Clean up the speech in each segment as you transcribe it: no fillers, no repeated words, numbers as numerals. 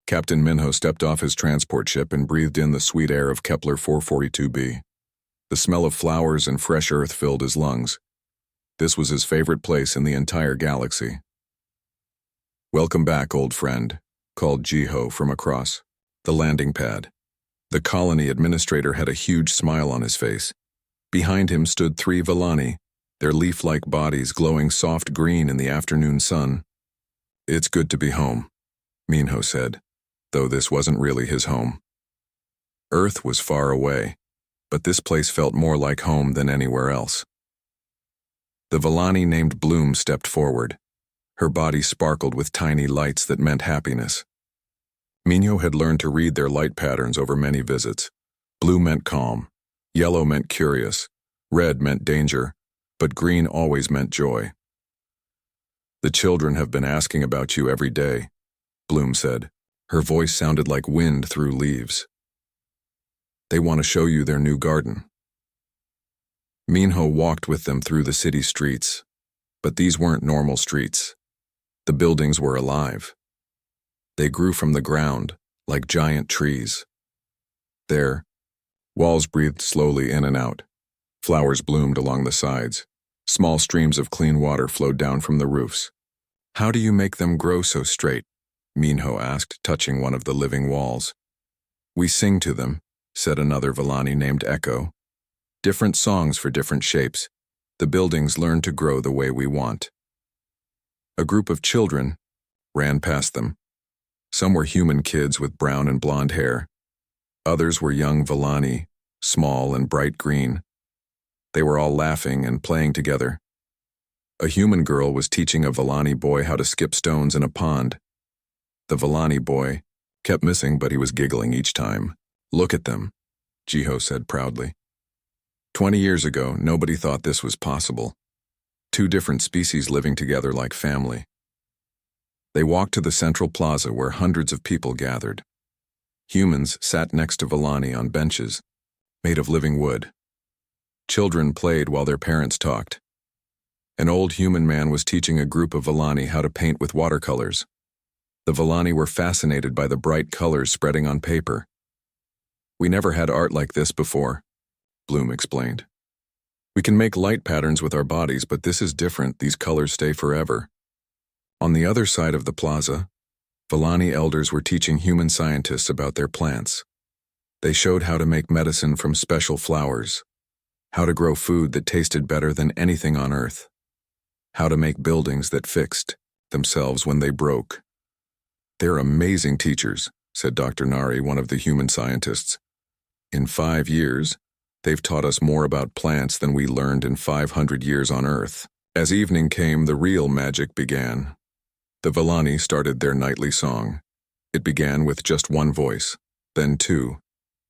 Captain Minho stepped off his transport ship and breathed in the sweet air of Kepler 442b. The smell of flowers and fresh earth filled his lungs. This was his favorite place in the entire galaxy. "Welcome back, old friend," called Jiho from across the landing pad. The colony administrator had a huge smile on his face. Behind him stood 3 Villani, their leaf-like bodies glowing soft green in the afternoon sun. "It's good to be home," Minho said, though this wasn't really his home. Earth was far away, but this place felt more like home than anywhere else. The Villani named Bloom stepped forward. Her body sparkled with tiny lights that meant happiness. Minho had learned to read their light patterns over many visits. Blue meant calm, yellow meant curious, red meant danger, but green always meant joy. "The children have been asking about you every day," Bloom said. Her voice sounded like wind through leaves. "They want to show you their new garden." Minho walked with them through the city streets, but these weren't normal streets. The buildings were alive. They grew from the ground, like giant trees. There, walls breathed slowly in and out. Flowers bloomed along the sides. Small streams of clean water flowed down from the roofs. "How do you make them grow so straight?" Minho asked, touching one of the living walls. "We sing to them," said another Villani named Echo. "Different songs for different shapes. The buildings learn to grow the way we want." A group of children ran past them. Some were human kids with brown and blonde hair. Others were young Villani, small and bright green. They were all laughing and playing together. A human girl was teaching a Villani boy how to skip stones in a pond. The Villani boy kept missing, but he was giggling each time. "Look at them," Jiho said proudly. 20 years ago, nobody thought this was possible. 2 different species living together like family. They walked to the central plaza where hundreds of people gathered. Humans sat next to Villani on benches, made of living wood. Children played while their parents talked. An old human man was teaching a group of Villani how to paint with watercolors. The Villani were fascinated by the bright colors spreading on paper. "We never had art like this before," Bloom explained. "We can make light patterns with our bodies, but this is different. These colors stay forever." On the other side of the plaza, Villani elders were teaching human scientists about their plants. They showed how to make medicine from special flowers, how to grow food that tasted better than anything on Earth, how to make buildings that fixed themselves when they broke. "They're amazing teachers," said Dr. Nari, one of the human scientists. "In 5 years, they've taught us more about plants than we learned in 500 years on Earth." As evening came, the real magic began. The Villani started their nightly song. It began with just one voice, then 2,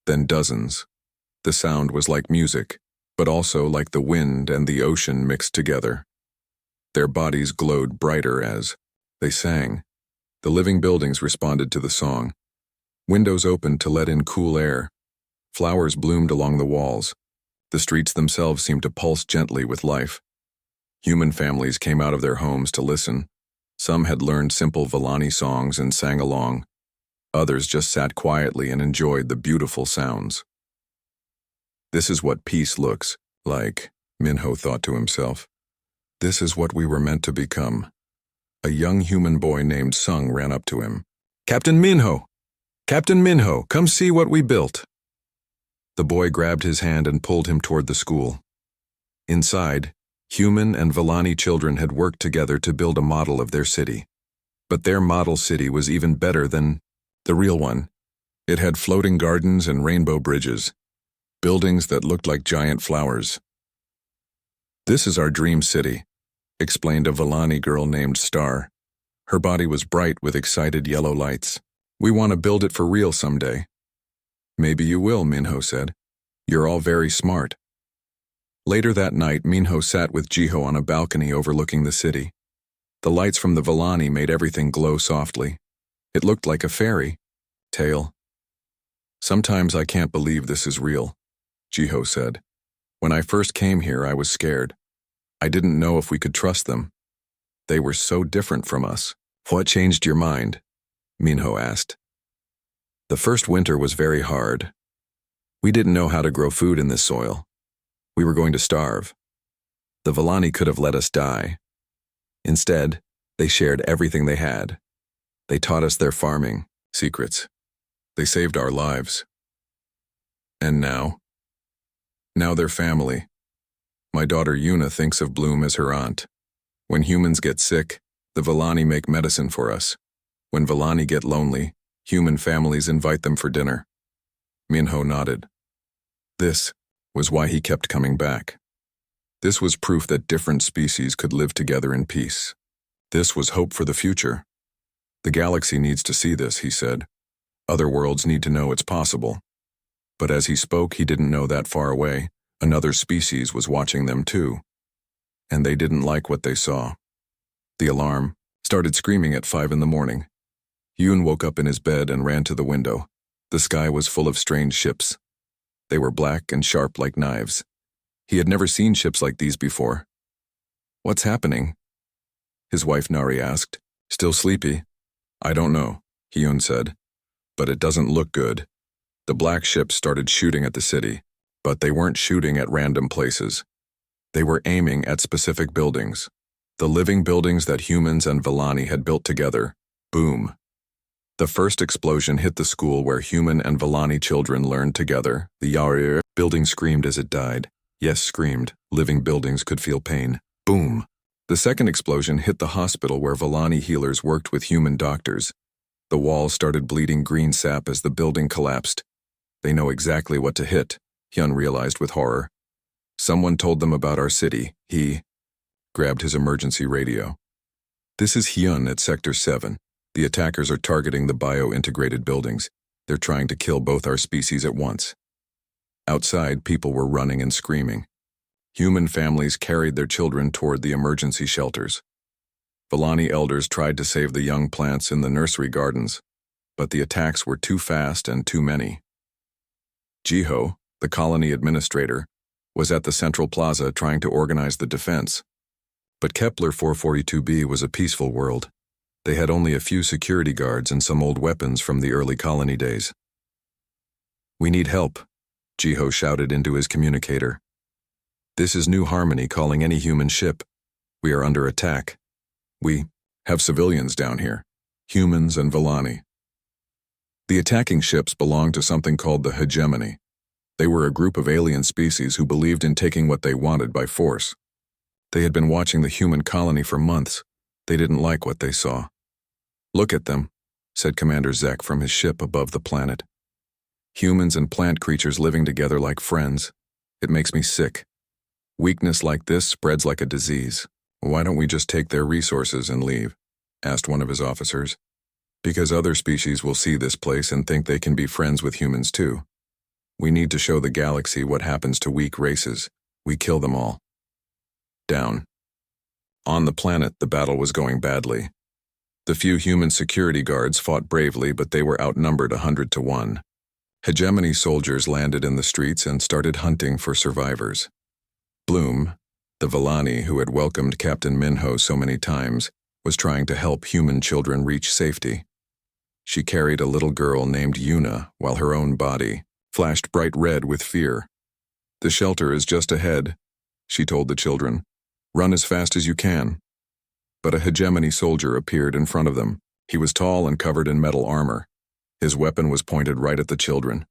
then dozens. The sound was like music, but also like the wind and the ocean mixed together. Their bodies glowed brighter as they sang. The living buildings responded to the song. Windows opened to let in cool air. Flowers bloomed along the walls. The streets themselves seemed to pulse gently with life. Human families came out of their homes to listen. Some had learned simple Villani songs and sang along. Others just sat quietly and enjoyed the beautiful sounds. "This is what peace looks like," Minho thought to himself. "This is what we were meant to become." A young human boy named Sung ran up to him. "Captain Minho! Captain Minho, come see what we built." The boy grabbed his hand and pulled him toward the school. Inside, human and Villani children had worked together to build a model of their city. But their model city was even better than the real one. It had floating gardens and rainbow bridges, buildings that looked like giant flowers. "This is our dream city," explained a Villani girl named Star. Her body was bright with excited yellow lights. "We want to build it for real someday." "Maybe you will," Minho said. "You're all very smart." Later that night, Minho sat with Jiho on a balcony overlooking the city. The lights from the Villani made everything glow softly. It looked like a fairy tale. "Sometimes I can't believe this is real," Jiho said. "When I first came here, I was scared. I didn't know if we could trust them. They were so different from us." "What changed your mind?" Minho asked. The first winter was very hard. We didn't know how to grow food in this soil. We were going to starve. The Villani could have let us die. Instead, they shared everything they had. They taught us their farming secrets. They saved our lives. And now? Now they're family. My daughter Yuna thinks of Bloom as her aunt. When humans get sick, the Villani make medicine for us. When Villani get lonely, human families invite them for dinner. Minho nodded. This was why he kept coming back. This was proof that different species could live together in peace. This was hope for the future. The galaxy needs to see this, he said. Other worlds need to know it's possible. But as he spoke, he didn't know that far away, another species was watching them too. And they didn't like what they saw. The alarm started screaming at 5 in the morning. Yoon woke up in his bed and ran to the window. The sky was full of strange ships. They were black and sharp like knives. He had never seen ships like these before. What's happening? His wife Nari asked, still sleepy. I don't know, Hyun said, but it doesn't look good. The black ships started shooting at the city, but they weren't shooting at random places. They were aiming at specific buildings. The living buildings that humans and Villani had built together. Boom. The first explosion hit the school where human and Villani children learned together. The Yarir building screamed as it died. Yes, screamed. Living buildings could feel pain. Boom. The second explosion hit the hospital where Villani healers worked with human doctors. The walls started bleeding green sap as the building collapsed. They know exactly what to hit, Hyun realized with horror. Someone told them about our city. He grabbed his emergency radio. This is Hyun at Sector 7. The attackers are targeting the bio-integrated buildings. They're trying to kill both our species at once. Outside, people were running and screaming. Human families carried their children toward the emergency shelters. Villani elders tried to save the young plants in the nursery gardens, but the attacks were too fast and too many. Jiho, the colony administrator, was at the central plaza trying to organize the defense. But Kepler 442b was a peaceful world. They had only a few security guards and some old weapons from the early colony days. We need help, Jiho shouted into his communicator. This is New Harmony calling any human ship. We are under attack. We have civilians down here, humans and Villani. The attacking ships belonged to something called the Hegemony. They were a group of alien species who believed in taking what they wanted by force. They had been watching the human colony for months. They didn't like what they saw. Look at them, said Commander Zek from his ship above the planet. Humans and plant creatures living together like friends. It makes me sick. Weakness like this spreads like a disease. Why don't we just take their resources and leave? Asked one of his officers. Because other species will see this place and think they can be friends with humans too. We need to show the galaxy what happens to weak races. We kill them all. Down. On the planet, the battle was going badly. The few human security guards fought bravely, but they were outnumbered 100 to 1. Hegemony soldiers landed in the streets and started hunting for survivors. Bloom, the Villani who had welcomed Captain Minho so many times, was trying to help human children reach safety. She carried a little girl named Yuna while her own body flashed bright red with fear. The shelter is just ahead, she told the children. Run as fast as you can. But a Hegemony soldier appeared in front of them. He was tall and covered in metal armor. His weapon was pointed right at the children.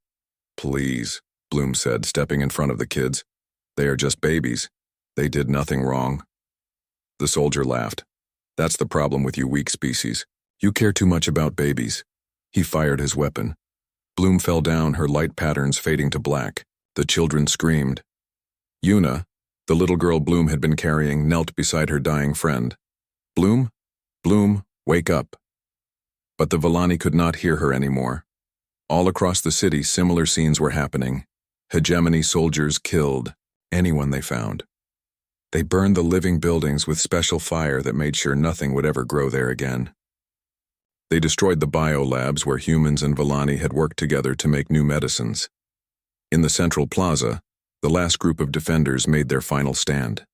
Please, Bloom said, stepping in front of the kids. They are just babies. They did nothing wrong. The soldier laughed. That's the problem with you weak species. You care too much about babies. He fired his weapon. Bloom fell down, her light patterns fading to black. The children screamed. Yuna, the little girl Bloom had been carrying, knelt beside her dying friend. Bloom? Bloom, wake up. But the Villani could not hear her anymore. All across the city, similar scenes were happening. Hegemony soldiers killed anyone they found. They burned the living buildings with special fire that made sure nothing would ever grow there again. They destroyed the biolabs where humans and Villani had worked together to make new medicines. In the central plaza, the last group of defenders made their final stand.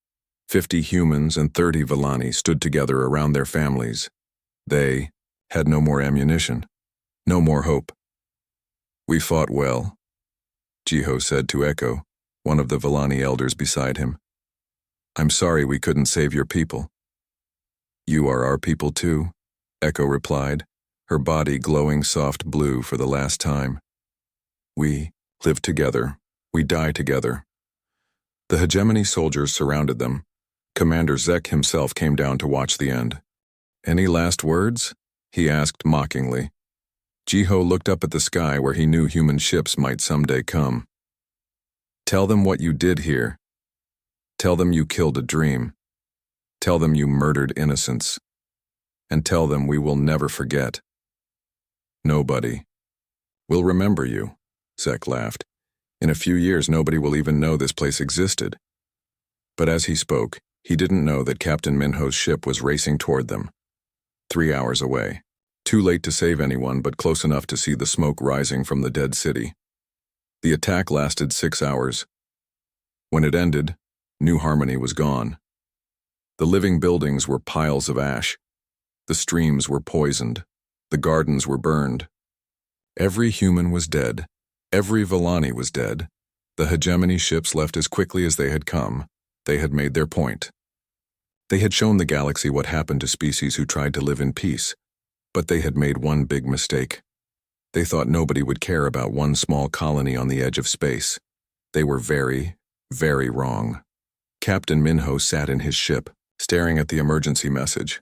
50 humans and 30 Villani stood together around their families. They had no more ammunition, no more hope. We fought well, Jiho said to Echo, one of the Villani elders beside him. I'm sorry we couldn't save your people. You are our people too, Echo replied, her body glowing soft blue for the last time. We live together. We die together. The hegemony soldiers surrounded them. Commander Zek himself came down to watch the end. Any last words? He asked mockingly. Jiho looked up at the sky where he knew human ships might someday come. Tell them what you did here. Tell them you killed a dream. Tell them you murdered innocents. And tell them we will never forget. Nobody will remember you, Zek laughed. In a few years, nobody will even know this place existed. But as he spoke, he didn't know that Captain Minho's ship was racing toward them. 3 hours away. Too late to save anyone, but close enough to see the smoke rising from the dead city. The attack lasted 6 hours. When it ended, New Harmony was gone. The living buildings were piles of ash. The streams were poisoned. The gardens were burned. Every human was dead. Every Villani was dead. The hegemony ships left as quickly as they had come. They had made their point. They had shown the galaxy what happened to species who tried to live in peace. But they had made one big mistake. They thought nobody would care about one small colony on the edge of space. They were very, very wrong. Captain Minho sat in his ship, staring at the emergency message.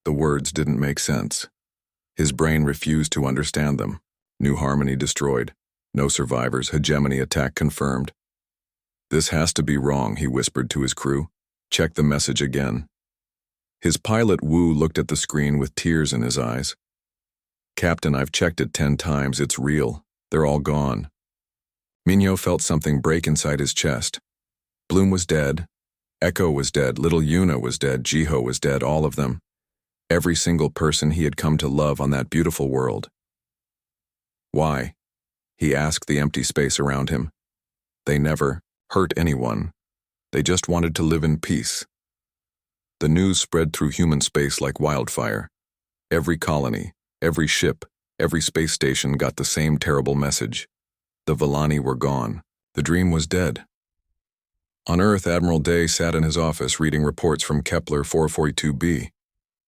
The words didn't make sense. His brain refused to understand them. New Harmony destroyed. No survivors. Hegemony attack confirmed. This has to be wrong, he whispered to his crew. Check the message again. His pilot Wu looked at the screen with tears in his eyes. Captain, I've checked it 10 times. It's real. They're all gone. Minho felt something break inside his chest. Bloom was dead. Echo was dead. Little Yuna was dead. Jiho was dead. All of them. Every single person he had come to love on that beautiful world. Why? He asked the empty space around him. They never hurt anyone. They just wanted to live in peace. The news spread through human space like wildfire. Every colony, every ship, every space station got the same terrible message. The Villani were gone. The dream was dead. On Earth, Admiral Day sat in his office reading reports from Kepler 442b.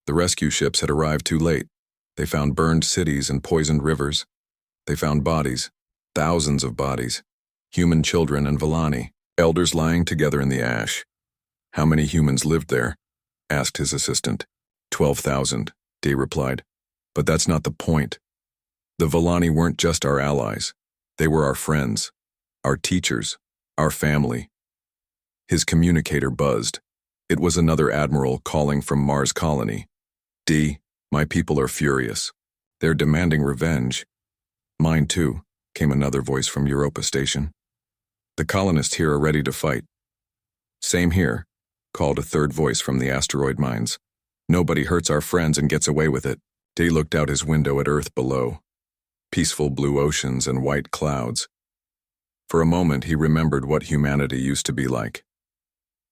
The rescue ships had arrived too late. They found burned cities and poisoned rivers. They found bodies, thousands of bodies, human children and Villani, elders lying together in the ash. How many humans lived there? Asked his assistant. 12,000, Day replied. But that's not the point. The Villani weren't just our allies. They were our friends, our teachers, our family. His communicator buzzed. It was another admiral calling from Mars Colony. D, my people are furious. They're demanding revenge. Mine too, came another voice from Europa Station. The colonists here are ready to fight. Same here, called a third voice from the asteroid mines. Nobody hurts our friends and gets away with it. Day looked out his window at Earth below. Peaceful blue oceans and white clouds. For a moment he remembered what humanity used to be like.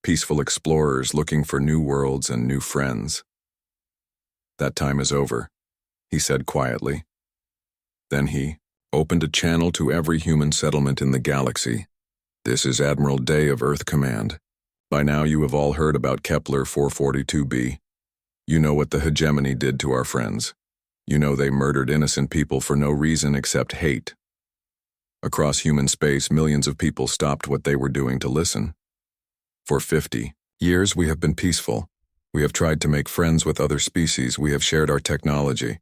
Peaceful explorers looking for new worlds and new friends. That time is over, he said quietly. Then he opened a channel to every human settlement in the galaxy. This is Admiral Day of Earth Command. By now you have all heard about Kepler 442b. You know what the hegemony did to our friends. You know they murdered innocent people for no reason except hate. Across human space, millions of people stopped what they were doing to listen. For 50 years we have been peaceful. We have tried to make friends with other species. We have shared our technology.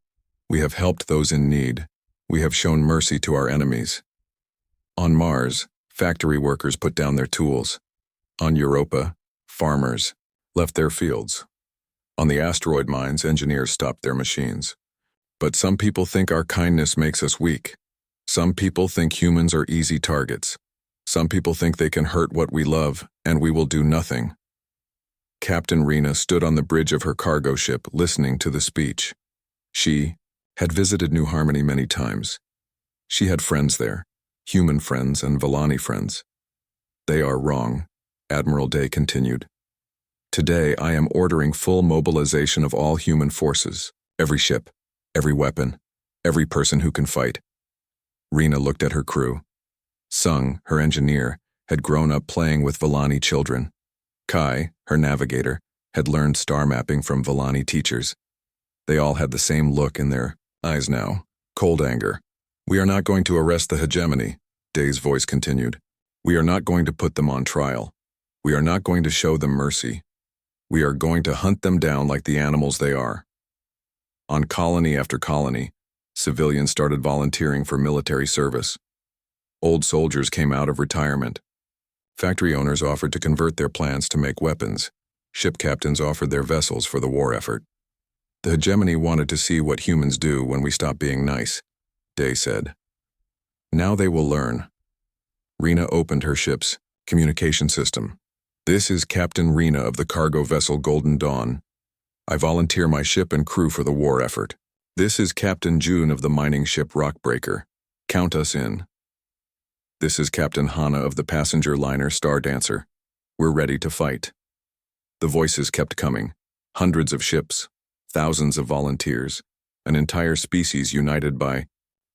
We have helped those in need. We have shown mercy to our enemies. On Mars, factory workers put down their tools. On Europa, farmers left their fields. On the asteroid mines, engineers stopped their machines. But some people think our kindness makes us weak. Some people think humans are easy targets. Some people think they can hurt what we love, and we will do nothing. Captain Rena stood on the bridge of her cargo ship, listening to the speech. She had visited New Harmony many times. She had friends there, human friends and Villani friends. They are wrong, Admiral Day continued. Today I am ordering full mobilization of all human forces, every ship, every weapon, every person who can fight. Rena looked at her crew. Sung, her engineer, had grown up playing with Villani children. Kai, her navigator, had learned star mapping from Villani teachers. They all had the same look in their eyes now, cold anger. "We are not going to arrest the hegemony," Day's voice continued. "We are not going to put them on trial. We are not going to show them mercy. We are going to hunt them down like the animals they are." On colony after colony, civilians started volunteering for military service. Old soldiers came out of retirement. Factory owners offered to convert their plants to make weapons. Ship captains offered their vessels for the war effort. "The hegemony wanted to see what humans do when we stop being nice," Day said. "Now they will learn." Rena opened her ship's communication system. "This is Captain Rena of the cargo vessel Golden Dawn. I volunteer my ship and crew for the war effort. This is Captain June of the mining ship Rockbreaker. Count us in. This is Captain Hana of the passenger liner Star Dancer. We're ready to fight." The voices kept coming. Hundreds of ships, thousands of volunteers, an entire species united by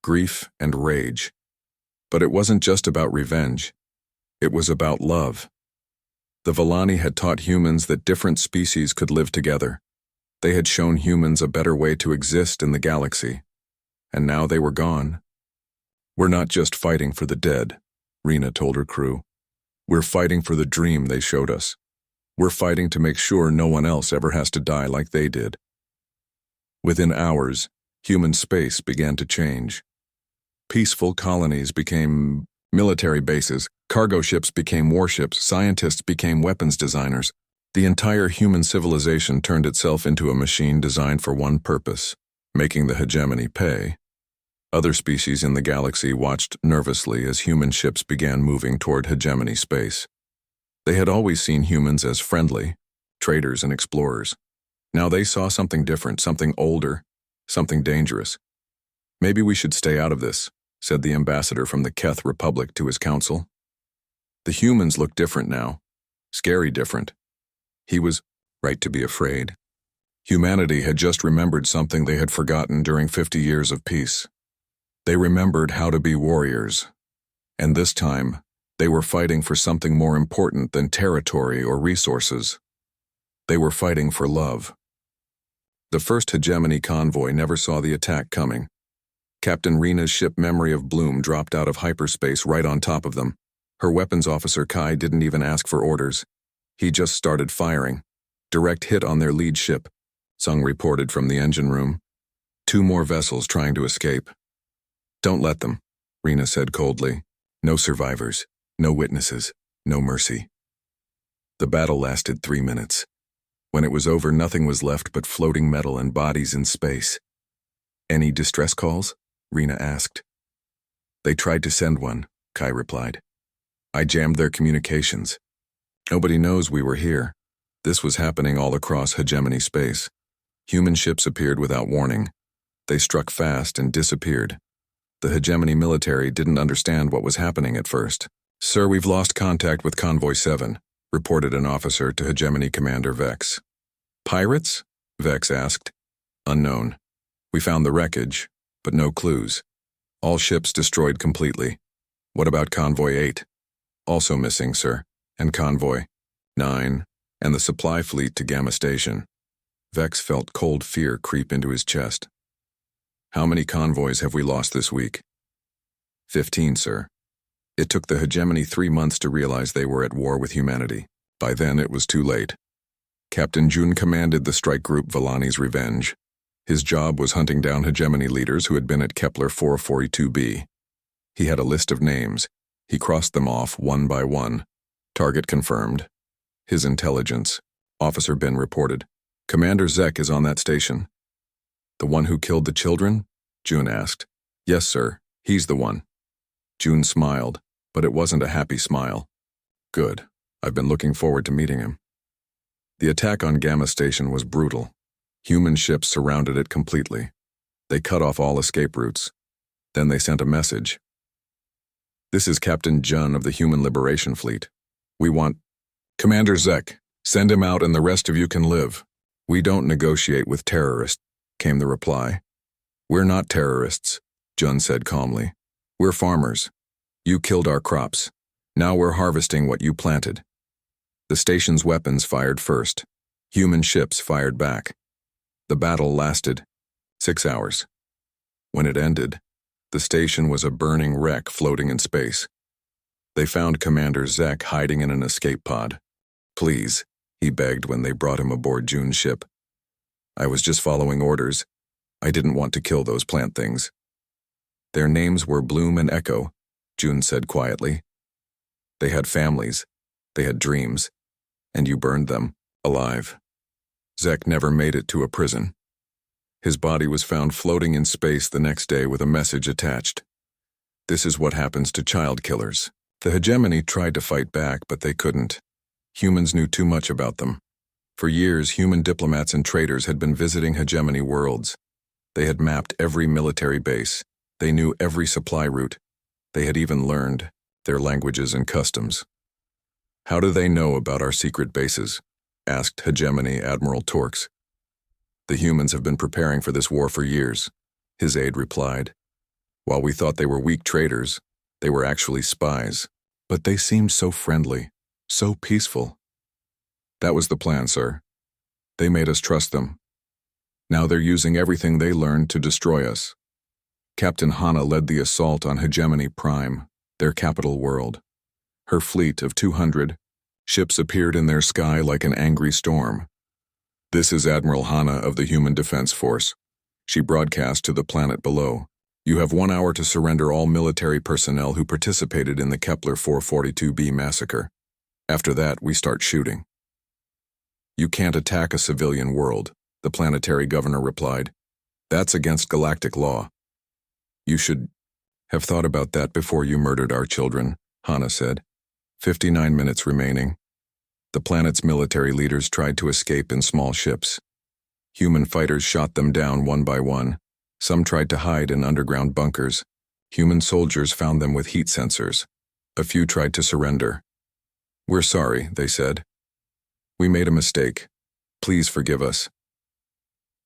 grief and rage. But it wasn't just about revenge. It was about love. The Villani had taught humans that different species could live together. They had shown humans a better way to exist in the galaxy. And now they were gone. "We're not just fighting for the dead," Rena told her crew. "We're fighting for the dream they showed us. We're fighting to make sure no one else ever has to die like they did." Within hours, human space began to change. Peaceful colonies became military bases, cargo ships became warships, scientists became weapons designers. The entire human civilization turned itself into a machine designed for one purpose: making the hegemony pay. Other species in the galaxy watched nervously as human ships began moving toward hegemony space. They had always seen humans as friendly, traders and explorers. Now they saw something different, something older, something dangerous. "Maybe we should stay out of this," said the ambassador from the Keth Republic to his council. The humans looked different now, scary different. He was right to be afraid. Humanity had just remembered something they had forgotten during 50 years of peace. They remembered how to be warriors. And this time, they were fighting for something more important than territory or resources. They were fighting for love. The first hegemony convoy never saw the attack coming. Captain Rena's ship Memory of Bloom dropped out of hyperspace right on top of them. Her weapons officer Kai didn't even ask for orders. He just started firing. Direct hit on their lead ship, Sung reported from the engine room. 2 more vessels trying to escape. "Don't let them," Rena said coldly. "No survivors, no witnesses, no mercy." The battle lasted 3 minutes. When it was over, nothing was left but floating metal and bodies in space. "Any distress calls?" Rena asked. "They tried to send one," Kai replied. "I jammed their communications. Nobody knows we were here." This was happening all across hegemony space. Human ships appeared without warning. They struck fast and disappeared. The hegemony military didn't understand what was happening at first. "Sir, we've lost contact with Convoy 7, reported an officer to hegemony commander Vex. "Pirates?" Vex asked. "Unknown. We found the wreckage, but no clues. All ships destroyed completely. What about Convoy 8? "Also missing, sir. And Convoy 9, and the supply fleet to Gamma Station." Vex felt cold fear creep into his chest. "How many convoys have we lost this week?" 15, sir. It took the hegemony 3 months to realize they were at war with humanity. By then, it was too late. Captain Jun commanded the strike group Villani's Revenge. His job was hunting down hegemony leaders who had been at Kepler 442b. He had a list of names. He crossed them off one by one. Target confirmed. His intelligence. Officer Ben reported. "Commander Zek is on that station." "The one who killed the children?" Jun asked. "Yes, sir. He's the one." Jun smiled, but it wasn't a happy smile. "Good. I've been looking forward to meeting him." The attack on Gamma Station was brutal. Human ships surrounded it completely. They cut off all escape routes. Then they sent a message. "This is Captain Jun of the Human Liberation Fleet. We want Commander Zek. Send him out and the rest of you can live. We don't negotiate with terrorists," came the reply. "We're not terrorists," Jun said calmly. We're farmers. You killed our crops. Now we're harvesting what you planted. The station's weapons fired first. Human ships fired back. The battle lasted 6 hours. When it ended, the station was a burning wreck floating in space. They found Commander Zek hiding in an escape pod. Please, he begged when they brought him aboard June's ship. I was just following orders. I didn't want to kill those plant things. Their names were Bloom and Echo, June said quietly. They had families. They had dreams. And you burned them, alive. Zek never made it to a prison. His body was found floating in space the next day with a message attached. This is what happens to child killers. The hegemony tried to fight back, but they couldn't. Humans knew too much about them. For years, human diplomats and traders had been visiting hegemony worlds. They had mapped every military base. They knew every supply route. They had even learned their languages and customs. How do they know about our secret bases? Asked Hegemony Admiral Torx. The humans have been preparing for this war for years, his aide replied. While we thought they were weak traders, they were actually spies. But they seemed so friendly, so peaceful. That was the plan, sir. They made us trust them. Now they're using everything they learned to destroy us. Captain Hana led the assault on Hegemony Prime, their capital world. Her fleet of 200 ships appeared in their sky like an angry storm. This is Admiral Hana of the Human Defense Force. She broadcast to the planet below. You have 1 hour to surrender all military personnel who participated in the Kepler 442b massacre. After that, we start shooting. You can't attack a civilian world, the planetary governor replied. That's against galactic law. You should have thought about that before you murdered our children, Hana said. 59 minutes remaining. The planet's military leaders tried to escape in small ships. Human fighters shot them down one by one. Some tried to hide in underground bunkers. Human soldiers found them with heat sensors. A few tried to surrender. We're sorry, they said. We made a mistake. Please forgive us.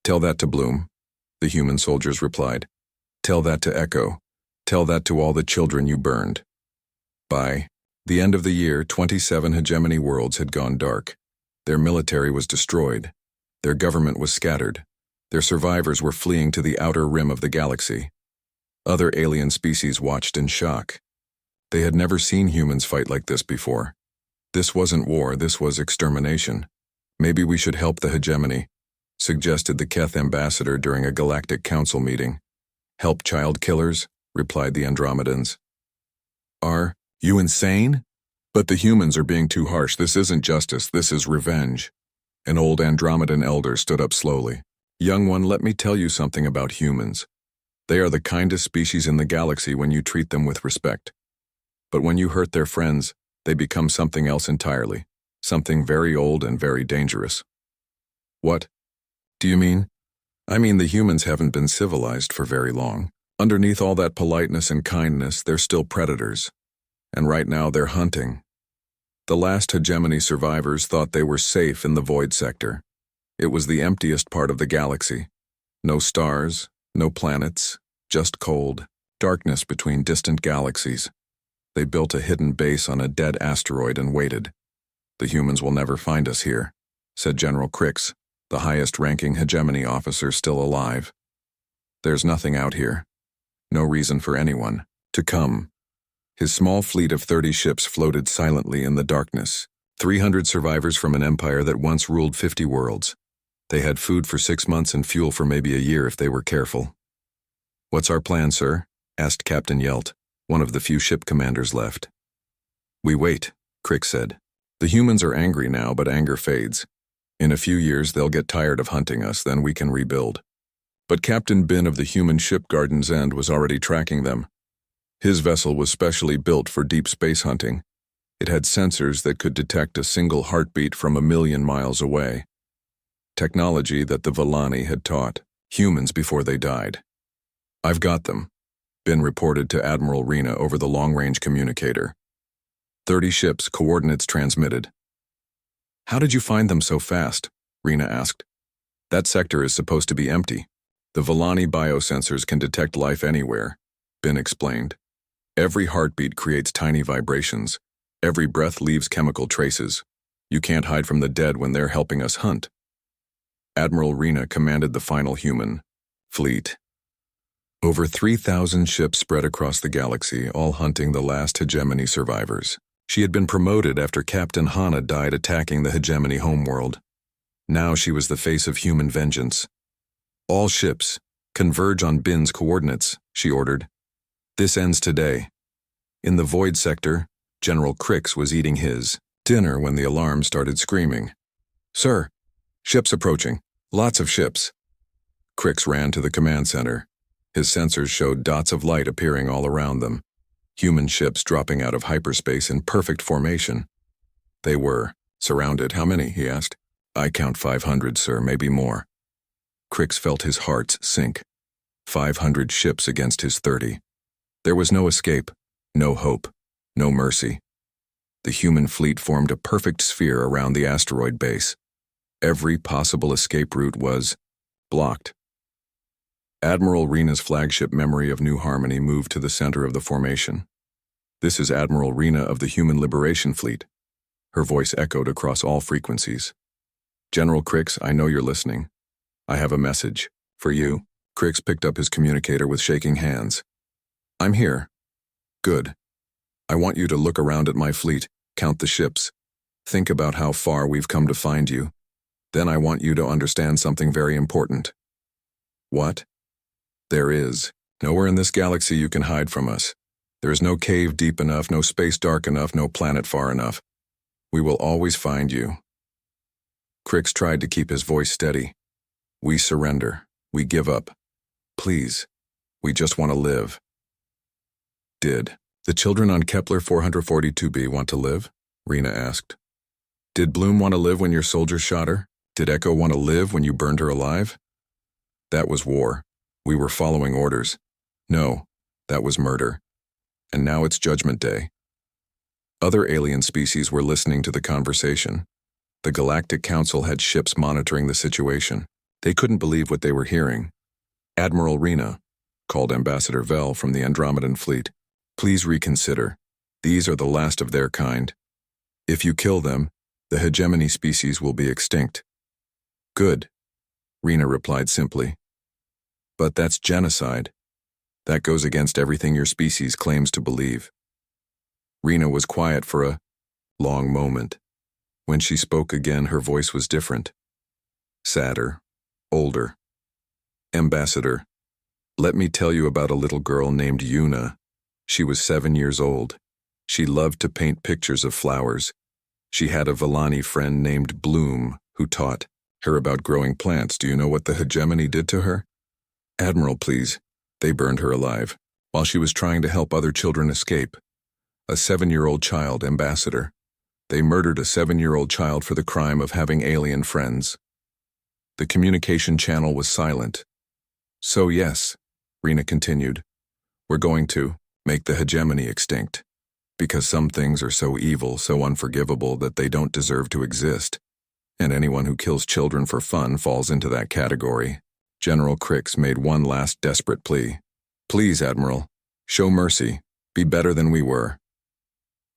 Tell that to Bloom, the human soldiers replied. Tell that to Echo. Tell that to all the children you burned. By the end of the year, 27 hegemony worlds had gone dark. Their military was destroyed. Their government was scattered. Their survivors were fleeing to the outer rim of the galaxy. Other alien species watched in shock. They had never seen humans fight like this before. This wasn't war, this was extermination. Maybe we should help the hegemony, suggested the Keth ambassador during a Galactic Council meeting. Help child killers, replied the Andromedans. Are you insane? But the humans are being too harsh. This isn't justice, this is revenge. An old Andromedan elder stood up slowly. Young one, let me tell you something about humans. They are the kindest species in the galaxy when you treat them with respect. But when you hurt their friends, they become something else entirely. Something very old and very dangerous. What do you mean? I mean the humans haven't been civilized for very long. Underneath all that politeness and kindness, they're still predators. And right now they're hunting. The last hegemony survivors thought they were safe in the void sector. It was the emptiest part of the galaxy. No stars, no planets, just cold, darkness between distant galaxies. They built a hidden base on a dead asteroid and waited. The humans will never find us here, said General Crix, the highest-ranking hegemony officer still alive. There's nothing out here. No reason for anyone to come. His small fleet of 30 ships floated silently in the darkness. 300 survivors from an empire that once ruled 50 worlds. They had food for 6 months and fuel for maybe a year if they were careful. What's our plan, sir? Asked Captain Yelt, one of the few ship commanders left. We wait, Crick said. The humans are angry now, but anger fades. In a few years, they'll get tired of hunting us, then we can rebuild. But Captain Bin of the human ship Garden's End was already tracking them. His vessel was specially built for deep space hunting. It had sensors that could detect a single heartbeat from 1,000,000 miles away. Technology that the Villani had taught humans before they died. I've got them, Bin reported to Admiral Rena over the long-range communicator. 30 ships, coordinates transmitted. How did you find them so fast? Rena asked. That sector is supposed to be empty. The Villani biosensors can detect life anywhere, Bin explained. Every heartbeat creates tiny vibrations. Every breath leaves chemical traces. You can't hide from the dead when they're helping us hunt. Admiral Rena commanded the final human fleet. Over 3,000 ships spread across the galaxy, all hunting the last hegemony survivors. She had been promoted after Captain Hana died attacking the hegemony homeworld. Now she was the face of human vengeance. All ships, converge on Bin's coordinates, she ordered. This ends today. In the void sector, General Crix was eating his dinner when the alarm started screaming. "Sir, ships approaching. Lots of ships." Crix ran to the command center. His sensors showed dots of light appearing all around them. Human ships dropping out of hyperspace in perfect formation. They were surrounded. "How many?" he asked. "I count 500, sir, maybe more." Crix felt his heart sink. 500 ships against his 30. There was no escape, no hope, no mercy. The human fleet formed a perfect sphere around the asteroid base. Every possible escape route was blocked. Admiral Rena's flagship Memory of New Harmony moved to the center of the formation. "This is Admiral Rena of the Human Liberation Fleet." Her voice echoed across all frequencies. "General Crix, I know you're listening. I have a message. For you." Crix picked up his communicator with shaking hands. "I'm here." "Good. I want you to look around at my fleet, count the ships. Think about how far we've come to find you. Then I want you to understand something very important." "What?" "There is nowhere in this galaxy you can hide from us. There is no cave deep enough, no space dark enough, no planet far enough. We will always find you." Crix tried to keep his voice steady. "We surrender. We give up. Please. We just want to live." "Did the children on Kepler 442b want to live?" Rena asked. "Did Bloom want to live when your soldiers shot her? Did Echo want to live when you burned her alive?" "That was war. We were following orders. No, that was murder. And now it's Judgment Day." Other alien species were listening to the conversation. The Galactic Council had ships monitoring the situation. They couldn't believe what they were hearing. "Admiral Rena," called Ambassador Vell from the Andromedan fleet, "please reconsider. These are the last of their kind. If you kill them, the hegemony species will be extinct." "Good," Rena replied simply. "But that's genocide. That goes against everything your species claims to believe." Rena was quiet for a long moment. When she spoke again, her voice was different. Sadder, older. "Ambassador, let me tell you about a little girl named Yuna. She was 7 years old. She loved to paint pictures of flowers. She had a Villani friend named Bloom who taught her about growing plants. Do you know what the hegemony did to her?" "Admiral, please." "They burned her alive while she was trying to help other children escape. A 7-year-old child, Ambassador. They murdered a 7-year-old child for the crime of having alien friends." The communication channel was silent. "So yes," Rena continued, "we're going to make the hegemony extinct. Because some things are so evil, so unforgivable that they don't deserve to exist. And anyone who kills children for fun falls into that category." General Crix made one last desperate plea. "Please, Admiral, show mercy. Be better than we were."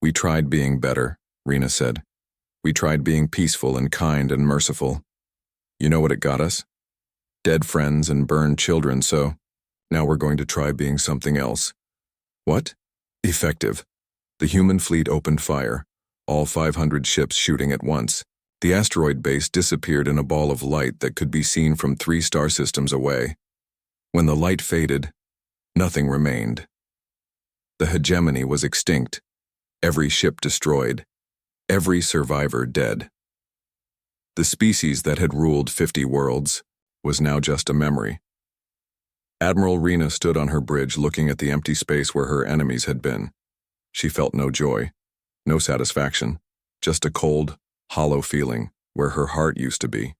"We tried being better," Rena said. "We tried being peaceful and kind and merciful. You know what it got us? Dead friends and burned children, so now we're going to try being something else." "What?" "Effective." The human fleet opened fire, all 500 ships shooting at once. The asteroid base disappeared in a ball of light that could be seen from 3 star systems away. When the light faded, nothing remained. The hegemony was extinct. Every ship destroyed. Every survivor dead. The species that had ruled 50 worlds was now just a memory. Admiral Rena stood on her bridge looking at the empty space where her enemies had been. She felt no joy, no satisfaction, just a cold, hollow feeling where her heart used to be.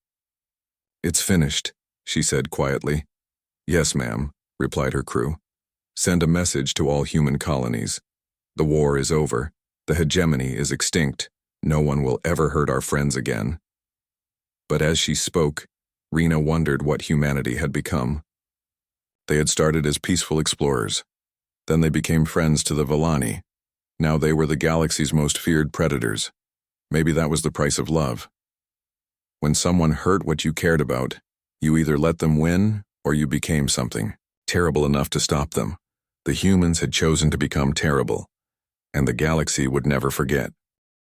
"It's finished," she said quietly. "Yes, ma'am," replied her crew. "Send a message to all human colonies. The war is over. The hegemony is extinct. No one will ever hurt our friends again." But as she spoke, Rena wondered what humanity had become. They had started as peaceful explorers. Then they became friends to the Villani. Now they were the galaxy's most feared predators. Maybe that was the price of love. When someone hurt what you cared about, you either let them win or you became something terrible enough to stop them. The humans had chosen to become terrible, and the galaxy would never forget.